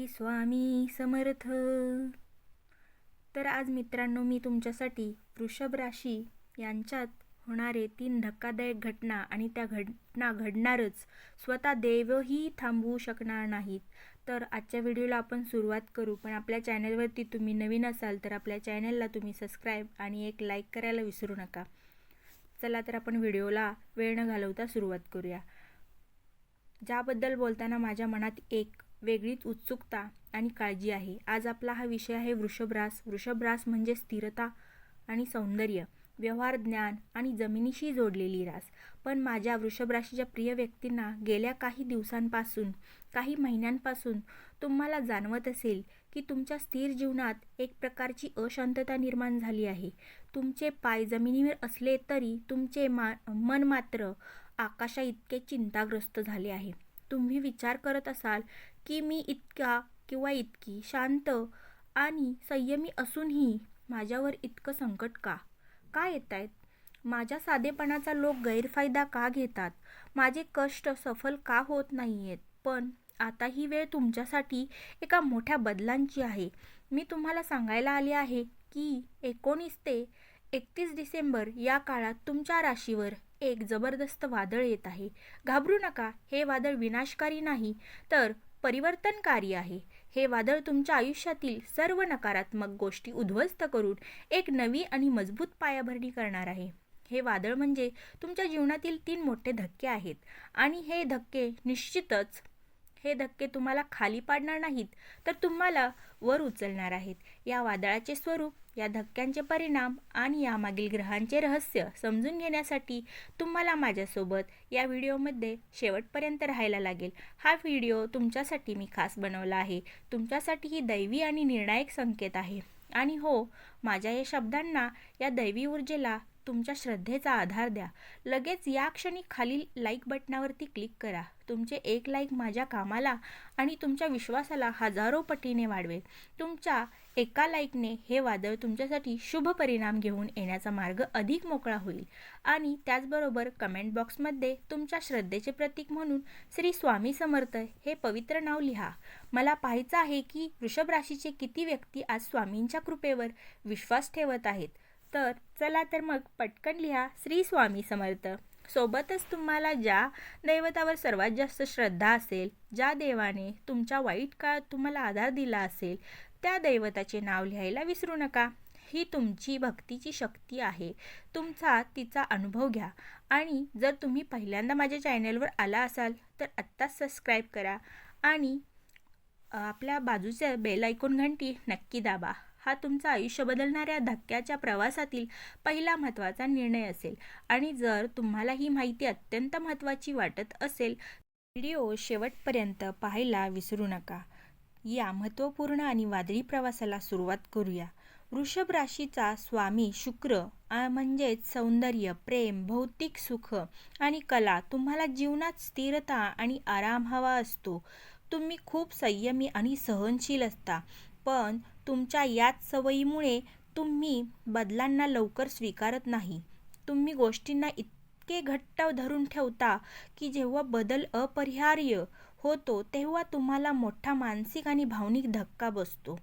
श्री स्वामी समर्थ. तर आज मित्रांनो, मी तुमच्यासाठी वृषभ राशी यांच्यात होणारे 3 धक्कादायक घटना आणि त्या घटना घडणारच, स्वतः देवही थांबवू शकणार नाहीत. तर आजच्या व्हिडिओला आपण सुरुवात करू. पण आपल्या चॅनलवरती तुम्ही नवीन असाल तर आपल्या चॅनलला तुम्ही सबस्क्राईब आणि एक लाईक करायला विसरू नका. चला तर आपण व्हिडिओला वेळ न घालवता सुरुवात करूया. ज्याबद्दल बोलताना माझ्या मनात एक वेगळीच उत्सुकता आणि काळजी आहे. आज आपला हा विषय आहे वृषभ रास. वृषभ रास म्हणजे स्थिरता आणि सौंदर्य, व्यवहार, ज्ञान आणि जमिनीशी जोडलेली रास. पण माझ्या वृषभ राशीच्या प्रिय व्यक्तींना गेल्या काही दिवसांपासून, काही महिन्यांपासून तुम्हाला जाणवत असेल की तुमच्या स्थिर जीवनात एक प्रकारची अशांतता निर्माण झाली आहे. तुमचे पाय जमिनीवर असले तरी तुमचे मन मात्र आकाशा इतके चिंताग्रस्त झाले आहे. तुम्ही विचार करत असाल की मी इतका किंवा इतकी शांत आणि संयमी असूनही माझ्यावर इतकं संकट का येत आहेत? माझ्या साधेपणाचा लोक गैरफायदा का घेतात? माझे कष्ट सफल का होत नाही आहेत? पण आता ही वेळ तुमच्यासाठी एका मोठ्या बदलांची आहे. मी तुम्हाला सांगायला आले आहे की 19 ते 31 डिसेंबर या काळात तुमच्या राशीवर एक जबरदस्त वादळ येत आहे. घाबरू नका. हे वादळ विनाशकारी नाही तर परिवर्तनकारी आहे. हे वादळ तुमच्या आयुष्यातील सर्व नकारात्मक गोष्टी उद्ध्वस्त करून एक नवी आणि मजबूत पायाभरणी करणार आहे. हे वादळ म्हणजे तुमच्या जीवनातील 3 मोठे धक्के आहेत आणि हे धक्के तुम्हाला खाली पाडणार नाहीत तर तुम्हाला वर उचलणार आहेत. या वादळाचे स्वरूप, या धक्क्यांचे परिणाम आणि यामागील ग्रहांचे रहस्य समजून घेण्यासाठी तुम्हाला माझ्यासोबत या व्हिडिओमध्ये शेवटपर्यंत राहायला लागेल. हा व्हिडिओ तुमच्यासाठी मी खास बनवला आहे. तुमच्यासाठी ही दैवी आणि निर्णायक संकेत आहे. आणि हो, माझ्या या शब्दांना, या दैवी ऊर्जेला तुमच्या श्रद्धेचा आधार द्या. लगेच या क्षणी खालील लाईक बटनावरती क्लिक करा. तुमचे एक लाईक माझ्या कामाला आणि तुमच्या विश्वासाला हजारो पटीने वाढवेल. तुमच्या एका लाईकने हे वादळ तुमच्यासाठी शुभ परिणाम घेऊन येण्याचा मार्ग अधिक मोकळा होईल. आणि त्याचबरोबर कमेंट बॉक्समध्ये तुमच्या श्रद्धेचे प्रतीक म्हणून श्री स्वामी समर्थ हे पवित्र नाव लिहा. मला पाहायचं आहे की वृषभ राशीचे किती व्यक्ती आज स्वामींच्या कृपेवर विश्वास ठेवत आहेत. तर चला तर मग पटकन लिहा श्री स्वामी समर्थ. सोबतच तुम्हाला ज्या दैवतावर सर्वात जास्त श्रद्धा असेल, ज्या देवाने तुमच्या वाईट काळात तुम्हाला आधार दिला असेल, त्या दैवताचे नाव लिहायला विसरू नका. ही तुमची भक्तीची शक्ती आहे. तिचा अनुभव घ्या. आणि जर तुम्ही पहिल्यांदा माझ्या चॅनलवर आला असाल तर आत्ताच सबस्क्राईब करा आणि आपल्या बाजूच्या बेल आयकॉन घंटी नक्की दाबा. हा तुमचं आयुष्य बदलणाऱ्या धक्क्याच्या प्रवासातील पहिला महत्त्वाचा निर्णय असेल. आणि जर तुम्हाला ही माहिती अत्यंत महत्त्वाची वाटत असेल, व्हिडिओ शेवटपर्यंत पाहायला विसरू नका. या महत्त्वपूर्ण आणि वादळी प्रवासाला सुरुवात करूया. वृषभ राशीचा स्वामी शुक्र म्हणजेच सौंदर्य, प्रेम, भौतिक सुख आणि कला. तुम्हाला जीवनात स्थिरता आणि आराम हवा असतो. तुम्ही खूप संयमी आणि सहनशील असता. पण तुमच्या याच सवयीमुळे तुम्ही बदलांना लवकर स्वीकारत नाही. तुम्ही गोष्टींना इतके घट्ट धरून ठेवता की जेव्हा बदल अपरिहार्य होतो तेव्हा तुम्हाला मोठा मानसिक आणि भावनिक धक्का बसतो.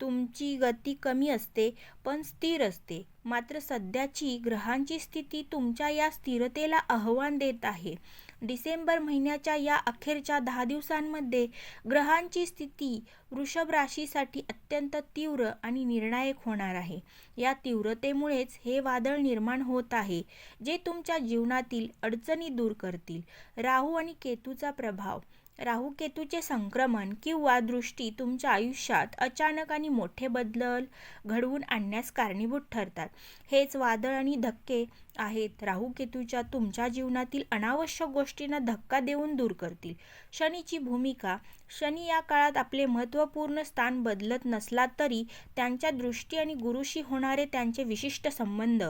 तुमची गती कमी असते पण स्थिर असते. मात्र सध्याची ग्रहांची स्थिती तुमच्या या स्थिरतेला आव्हान देत आहे. डिसेंबर महिन्याच्या या अखेरच्या 10 दिवसांमध्ये ग्रहांची स्थिती वृषभ राशीसाठी अत्यंत तीव्र आणि निर्णायक होणार आहे. या तीव्रतेमुळेच हे वादळ निर्माण होत आहे जे तुमच्या जीवनातील अडचणी दूर करतील. राहू आणि केतूचा प्रभाव. राहू केतूचे संक्रमण किंवा दृष्टी तुमच्या आयुष्यात अचानक आणि मोठे बदल घडवून आणण्यास कारणीभूत ठरतात. हेच वादळ आणि धक्के आहेत राहू केतूच्या तुमच्या जीवनातील अनावश्यक गोष्टींना धक्का देऊन दूर करतील. शनीची भूमिका. शनी या काळात आपले महत्त्वपूर्ण स्थान बदलत नसला तरी त्यांच्या दृष्टी आणि गुरुशी होणारे त्यांचे विशिष्ट संबंध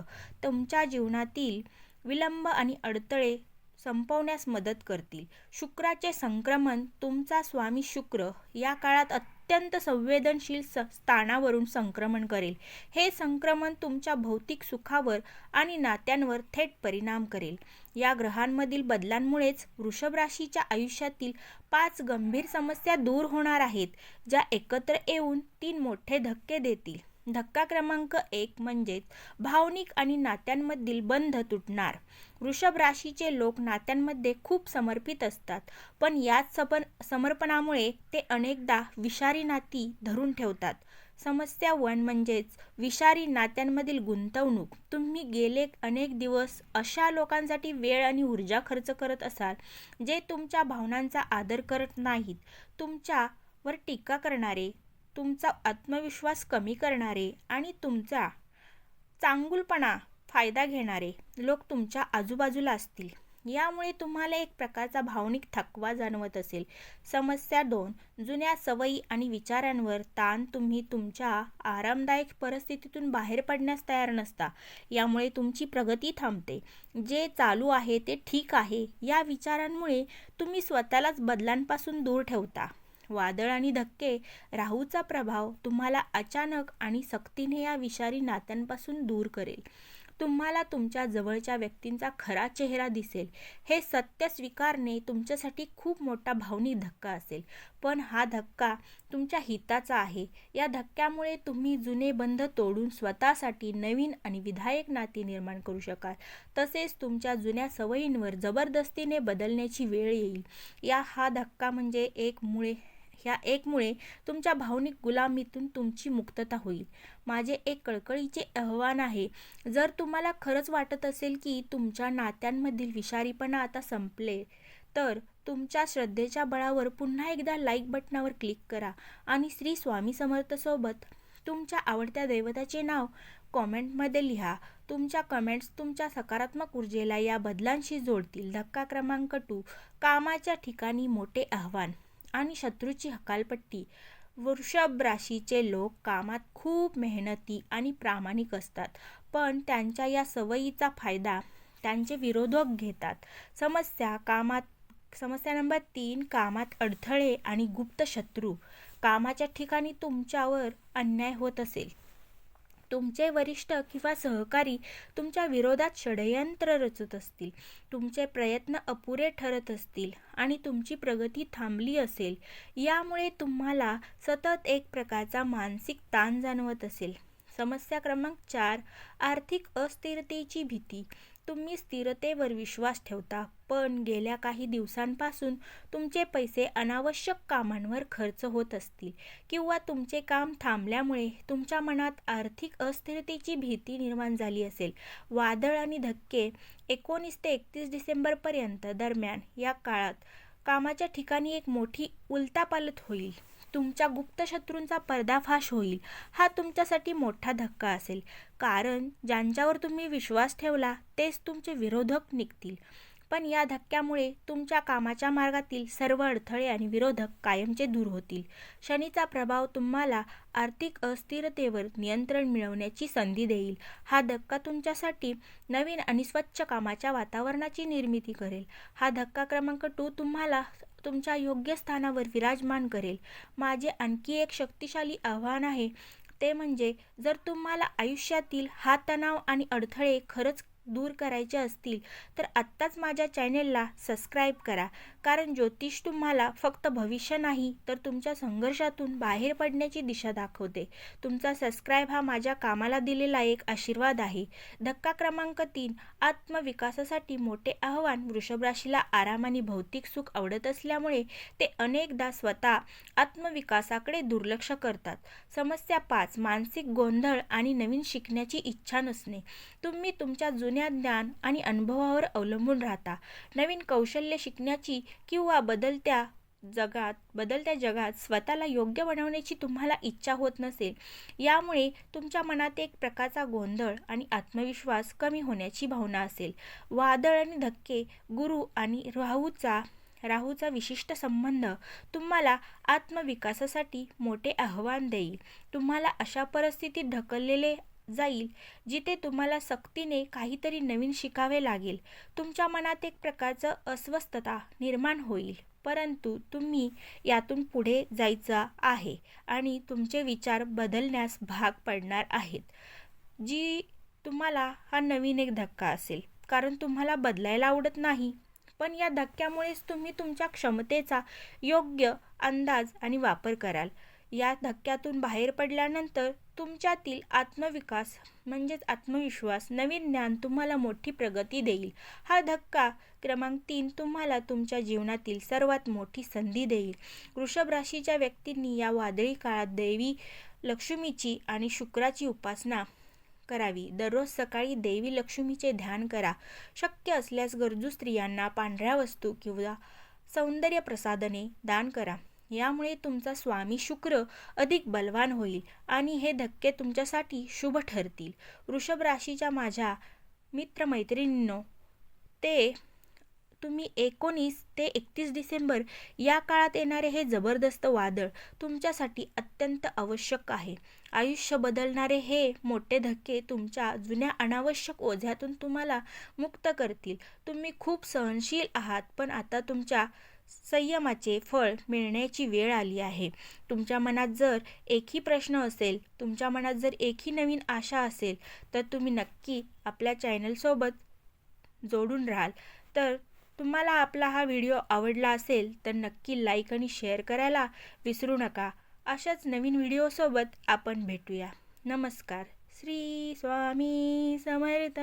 तुमच्या जीवनातील विलंब आणि अडथळे संपवण्यास मदत करतील. शुक्राचे संक्रमण. तुमचा स्वामी शुक्र या काळात अत्यंत संवेदनशील स्थानावरून संक्रमण करेल. हे संक्रमण तुमच्या भौतिक सुखावर आणि नात्यांवर थेट परिणाम करेल. या ग्रहांमधील बदलांमुळेच वृषभ राशीच्या आयुष्यातील 5 गंभीर समस्या दूर होणार आहेत, ज्या एकत्र येऊन 3 मोठे धक्के देतील. धक्का क्रमांक 1 म्हणजेच भावनिक आणि नात्यांमधील बंध तुटणार. वृषभ राशीचे लोक नात्यांमध्ये खूप समर्पित असतात, पण याच समर्पणामुळे ते अनेकदा विषारी नाती धरून ठेवतात. समस्या 1 म्हणजेच विषारी नात्यांमधील गुंतवणूक. तुम्ही गेले अनेक दिवस अशा लोकांसाठी वेळ आणि ऊर्जा खर्च करत असाल, जे तुमच्या भावनांचा आदर करत नाहीत. तुमच्यावर टीका करणारे, तुमचा आत्मविश्वास कमी करणारे आणि तुमचा चांगुलपणा फायदा घेणारे लोक तुमच्या आजूबाजूला असतील. यामुळे तुम्हाला एक प्रकारचा भावनिक थकवा जाणवत असेल. समस्या 2 जुन्या सवयी आणि विचारांवर ताण. तुम्ही तुमच्या आरामदायक परिस्थितीतून बाहेर पडण्यास तयार नसता. यामुळे तुमची प्रगती थांबते. जे चालू आहे ते ठीक आहे या विचारांमुळे तुम्ही स्वतःलाच बदलांपासून दूर ठेवता. वादळ आणि धक्के. राहूचा प्रभाव तुम्हाला अचानक आणि सक्तीने या विषारी नात्यांपासून दूर करेल. तुम्हाला तुमच्या जवळच्या व्यक्तींचा खरा चेहरा दिसेल. हे सत्य स्वीकारणे तुमच्यासाठी खूप मोठा भावनिक धक्का असेल, पण हा धक्का तुमच्या हिताचा आहे. या धक्क्यामुळे तुम्ही जुने बंध तोडून स्वतःसाठी नवीन आणि विधायक नाती निर्माण करू शकाल. तसेच तुमच्या जुन्या सवयींवर जबरदस्तीने बदलण्याची वेळ येईल. हा धक्का म्हणजे एकमुळे तुमच्या भावनिक गुलामीतून तुमची मुक्तता होईल. माझे एक कळकळीचे आव्हान आहे, जर तुम्हाला खरंच वाटत असेल की तुमच्या नात्यांमधील विषारीपणा आता संपले, तर तुमच्या श्रद्धेच्या बळावर पुन्हा एकदा लाईक बटनावर क्लिक करा आणि श्री स्वामी समर्थ सोबत तुमच्या आवडत्या दैवताचे नाव कॉमेंटमध्ये लिहा. तुमच्या कमेंट्स तुमच्या सकारात्मक ऊर्जेला या बदलांशी जोडतील. धक्का क्रमांक 2 कामाच्या ठिकाणी मोठे आव्हान आणि शत्रूची हकालपट्टी. वृषभ राशीचे लोक कामात खूप मेहनती आणि प्रामाणिक असतात, पण त्यांच्या या सवयीचा फायदा त्यांचे विरोधक घेतात. समस्या नंबर 3 कामात अडथळे आणि गुप्त शत्रू. कामाच्या ठिकाणी तुमच्यावर अन्याय होत असेल, तुमचे वरिष्ठ किंवा सहकारी तुमच्या विरोधात षडयंत्र रचत असतील, तुमचे प्रयत्न अपुरे ठरत असतील आणि तुमची प्रगती थांबली असेल. यामुळे तुम्हाला सतत एक प्रकारचा मानसिक ताण जाणवत असेल. समस्या क्रमांक 4 आर्थिक अस्थिरतेची भीती. तुम्ही स्थिरतेवर विश्वास ठेवता, पण गेल्या काही दिवसांपासून तुमचे पैसे अनावश्यक कामांवर खर्च होत असतील किंवा तुमचे काम थांबल्यामुळे तुमच्या मनात आर्थिक अस्थिरतेची भीती निर्माण झाली असेल. वादळ आणि धक्के. 19 ते 31 डिसेंबरपर्यंत दरम्यान या काळात कामाच्या ठिकाणी एक मोठी उलथापालथ होईल. तुमच्या गुप्त शत्रूंचा पर्दाफाश होईल. हा तुमच्यासाठी मोठा धक्का असेल, कारण ज्यांच्यावर तुम्ही विश्वास ठेवला तेच तुमचे विरोधक निघतील. पण या धक्क्यामुळे तुमच्या कामाच्या मार्गातील सर्व अडथळे आणि विरोधक कायमचे दूर होतील. शनीचा प्रभाव तुम्हाला आर्थिक अस्थिरतेवर नियंत्रण मिळवण्याची संधी देईल. हा धक्का तुमच्यासाठी नवीन आणि स्वच्छ कामाच्या वातावरणाची निर्मिती करेल. हा धक्का क्रमांक 2 तुम्हाला तुमच्या योग्य स्थानावर विराजमान करेल. माझे आणखी एक शक्तिशाली आव्हान आहे, ते म्हणजे जर तुम्हाला आयुष्यातील हा तणाव आणि अडथळे खरंच दूर करायचे असतील, तर आत्ताच माझ्या चॅनेलला सबस्क्राईब करा, कारण ज्योतिष तुम्हाला फक्त भविष्य नाही, तर तुमच्या संघर्षातून बाहेर पडण्याची दिशा दाखवते. तुमचा सबस्क्राईब हा माझ्या कामाला दिलेला एक आशीर्वाद आहे. धक्का क्रमांक 3 आत्मविकासासाठी मोठे आव्हान. वृषभ राशीला आराम आणि भौतिक सुख आवडत असल्यामुळे ते अनेकदा स्वतः आत्मविकासाकडे दुर्लक्ष करतात. समस्या 5 मानसिक गोंधळ आणि नवीन शिकण्याची इच्छा नसणे. तुम्ही तुमच्या जुन्या ज्ञान आणि अनुभवावर अवलंबून राहता. नवीन कौशल्य शिकण्याची किंवा बदलत्या जगात स्वतःला योग्य बनवण्याची तुम्हाला इच्छा होत नसेल. यामुळे तुमच्या मनात एक प्रकारचा गोंधळ आणि आत्मविश्वास कमी होण्याची भावना असेल. वादळ आणि धक्के. गुरु आणि राहूचा विशिष्ट संबंध तुम्हाला आत्मविकासासाठी मोठे आव्हान देईल. तुम्हाला अशा परिस्थितीत ढकलले जाईल जिथे तुम्हाला सक्तीने काहीतरी नवीन शिकावे लागेल. तुमच्या मनात एक प्रकारचं अस्वस्थता निर्माण होईल. परंतु तुम्ही यातून पुढे जायचं आहे आणि तुमचे विचार बदलण्यास भाग पडणार आहेत. जी तुम्हाला हा नवीन एक धक्का असेल, कारण तुम्हाला बदलायला आवडत नाही. पण या धक्क्यामुळेच तुम्ही तुमच्या क्षमतेचा योग्य अंदाज आणि वापर कराल. या धक्क्यातून बाहेर पडल्यानंतर तुमच्यातील आत्मविकास म्हणजेच आत्मविश्वास, नवीन ज्ञान तुम्हाला मोठी प्रगती देईल. हा धक्का क्रमांक 3 तुम्हाला तुमच्या जीवनातील सर्वात मोठी संधी देईल. वृषभ राशीच्या व्यक्तींनी या वादळी काळात देवी लक्ष्मीची आणि शुक्राची उपासना करावी. दररोज सकाळी देवी लक्ष्मीचे ध्यान करा. शक्य असल्यास गरजू स्त्रियांना पांढऱ्या वस्तू किंवा सौंदर्य प्रसाधने दान करा. यामुळे तुमचा स्वामी शुक्र अधिक बलवान होईल आणि हे धक्के तुमच्यासाठी शुभ ठरतील. वृषभ राशीच्या माझ्या मित्रमैत्रिणींनो, तुम्ही 19 ते 31 डिसेंबर या काळात येणारे हे जबरदस्त वादळ तुमच्यासाठी अत्यंत आवश्यक आहे. आयुष्य बदलणारे हे मोठे धक्के तुमच्या जुन्या अनावश्यक ओझ्यातून तुम्हाला मुक्त करतील. तुम्ही खूप सहनशील आहात, पण आता तुमच्या संयमाचे फळ मिळण्याची वेळ आली आहे. तुमच्या मनात जर एकही प्रश्न असेल, तुमच्या मनात जर एकही नवीन आशा असेल, तर तुम्ही नक्की आपल्या चॅनलसोबत जोडून राहाल. तर तुम्हाला आपला हा व्हिडिओ आवडला असेल तर नक्की लाईक आणि शेअर करायला विसरू नका. अशाच नवीन व्हिडिओसोबत आपण भेटूया. नमस्कार. श्री स्वामी समर्थ.